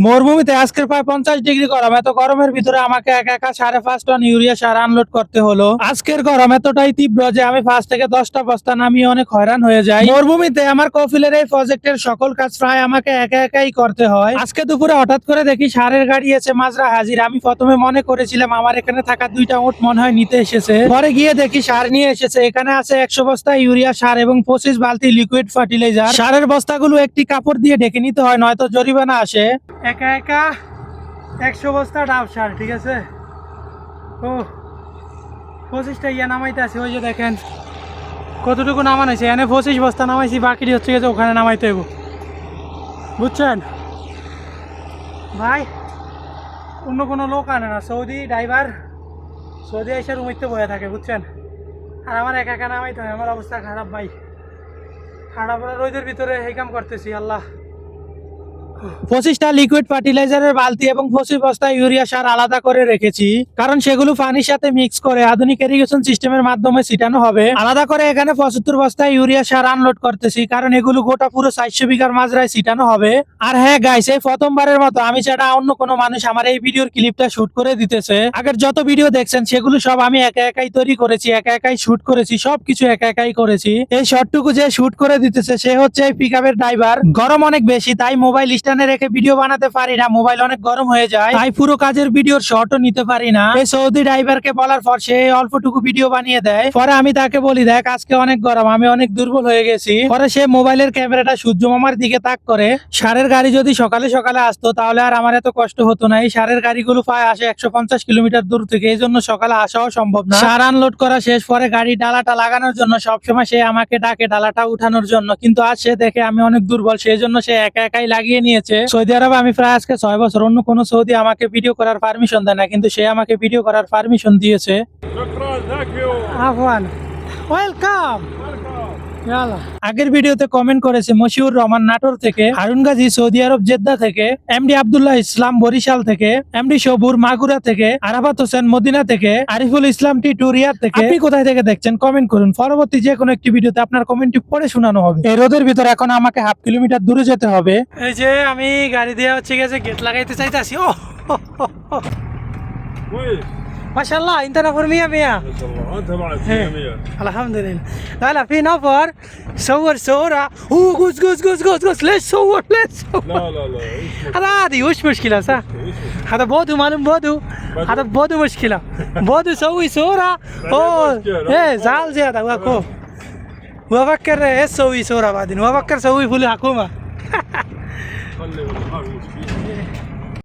মরুভূমিতে আজকের প্রায় 50 ডিগ্রি গরম। এত গরমের ভিতরে আমাকে একা একা 5.5 টন ইউরিয়া সার আনলোড করতে হলো। আজকের গরম এতটাই তীব্র যে আমি 5 থেকে 10টা বস্তা নামিয়ে অনেক হয়রান হয়ে যাই। মরুভূমিতে আমার কফিলের এই প্রজেক্টের সকল কাজ প্রায় আমাকে একা একাই করতে হয়। আজকে দুপুরে হঠাৎ করে দেখি সারের গাড়ি এসে মাজরা হাজির। আমি প্রথমে মনে করেছিলাম আমার এখানে থাকা 2টা উট মনে হয় নিতে এসেছে। পরে গিয়ে দেখি সার নিয়ে এসেছে। এখানে আছে 100 বস্তা ইউরিয়া সার এবং 25 বালতি লিকুইড ফার্টিলাইজার। সারের বস্তাগুলো একটি কাপড় দিয়ে ঢেকে নিতে হয়, নয়তো জরিমানা আসে। একা একা 100 বস্তা ডাব সার, ঠিক আছে। ও 25টা ইয়া নামাইতে আছে, ওই যে দেখেন কতটুকু নামানো হয়েছে। এনে 25 বস্তা নামাইছি, বাকিটি হচ্ছে গেছে ওখানে নামাইতে হইব, বুঝছেন ভাই। অন্য কোনো লোক আনে না, সৌদি ড্রাইভার, সৌদি এসে রুমিতে বয়ে থাকে, বুঝছেন। আর আমার একা একা নামাইতে হয়, আমার অবস্থা খারাপ ভাই। খারাপ রোদের ভিতরে এই কাম করতেছি। আল্লাহ। 25টা লিকুইড ফার্টিলাইজারের বালতি এবং 25 বস্তা ইউরিয়া সার আলাদা করে রেখেছি, কারণ সেগুলো পানির সাথে মিক্স করে আধুনিক ইরিগেশন সিস্টেমের মাধ্যমে ছিটানো হবে। আলাদা করে এখানে 75 বস্তা ইউরিয়া সার আনলোড করতেছি, কারণ এগুলো গোটা পুরো 400 বিঘার মাজরায় ছিটানো হবে। আর হ্যাঁ গাইস, এই প্রথমবারের মতো আমি ছাড়া অন্য কোনো মানুষ আমার এই ভিডিওর ক্লিপটা শুট করে দিতেছে। আগের যত ভিডিও দেখছেন সেগুলো সব আমি একা একাই তৈরি করেছি, একা একাই শুট করেছি, সবকিছু একা একাই করেছি। এই শর্টটুকু যে শুট করে দিতেছে সে হচ্ছে এই পিকআপের ড্রাইভার। গরম অনেক বেশি, তাই মোবাইল স্ট্যান্ডে রেখে ভিডিও বানাতে পারি না, মোবাইল অনেক গরম হয়ে যায়, তাই পুরো কাজের ভিডিওর শর্টও নিতে পারি না। এই সৌদি ড্রাইভারকে বলার পর সে অল্পটুকু ভিডিও বানিয়ে দেয়। পরে আমি তাকে বলি, দেখ আজকে অনেক গরম, আমি অনেক দুর্বল হয়ে গেছি। পরে সে মোবাইলের ক্যামেরাটা সূর্য মামার দিকে তাক করে। সারের গাড়ি যদি সকালে সকালে আসতো তাহলে আর আমার এত কষ্ট হতো না। এই সারের গাড়িগুলো প্রায় আসে 150 কিলোমিটার দূর থেকে, এই জন্য সকালে আসাও সম্ভব না। সার আনলোড করা শেষ, পরে গাড়ি ডালাটা লাগানোর জন্য সবসময় সে আমাকে ডাকে ডালাটা উঠানোর জন্য, কিন্তু আজ সে দেখে আমি অনেক দুর্বল, সেই জন্য সে একা একাই লাগিয়ে নিয়েছে। সৌদি আরবে আমি প্রায় আজকে 6 বছর, অন্য কোনো সৌদি আমাকে ভিডিও করার পারমিশন দেয় না, কিন্তু সে আমাকে ভিডিও করার পারমিশন দিয়েছে। আফওয়ান, ওয়েলকাম। আগের ভিডিওতে কমেন্ট করেছে মশিউর রহমান নাটোর থেকে, হারুন গাজী সৌদি আরব জেদ্দা থেকে, এমডি আব্দুল্লাহ ইসলাম বরিশাল থেকে, এমডি সবুর মাগুরা থেকে, আরাফাত হোসেন মদিনা থেকে, আরিফুল ইসলাম টিটু রিয়াদ থেকে। আপনি কোথায় থেকে দেখছেন কমেন্ট করুন, পরবর্তী যে কোনো একটি ভিডিওতে আপনার কমেন্টটি পড়ে শোনানো হবে। এই রোদের ভিতরে এখন আমাকে 1/2 কিলোমিটার দূরে যেতে হবে। এই যে আমি গাড়ি দিয়ে হচ্ছে গেছে গেট লাগাইতে চাইতেছি। ও মাশাআল্লাহ, انت نفر 100 100. ما شاء الله انت بعد 100. الحمد لله. لا في نفر صور صورة. قوس قوس قوس قوس قوس. ليش صور ليش صور؟ لا هذا عادي، وش مشكلة صح؟ هذا بودو معلوم بودو. هذا بودو مشكلة. بودو يسوي صورة. اوه ايه زعل زيادة وقف. وافكر ايش سوي صورة بعدين، وافكر سوي فول حكومة. خلي والله ما في مشكله.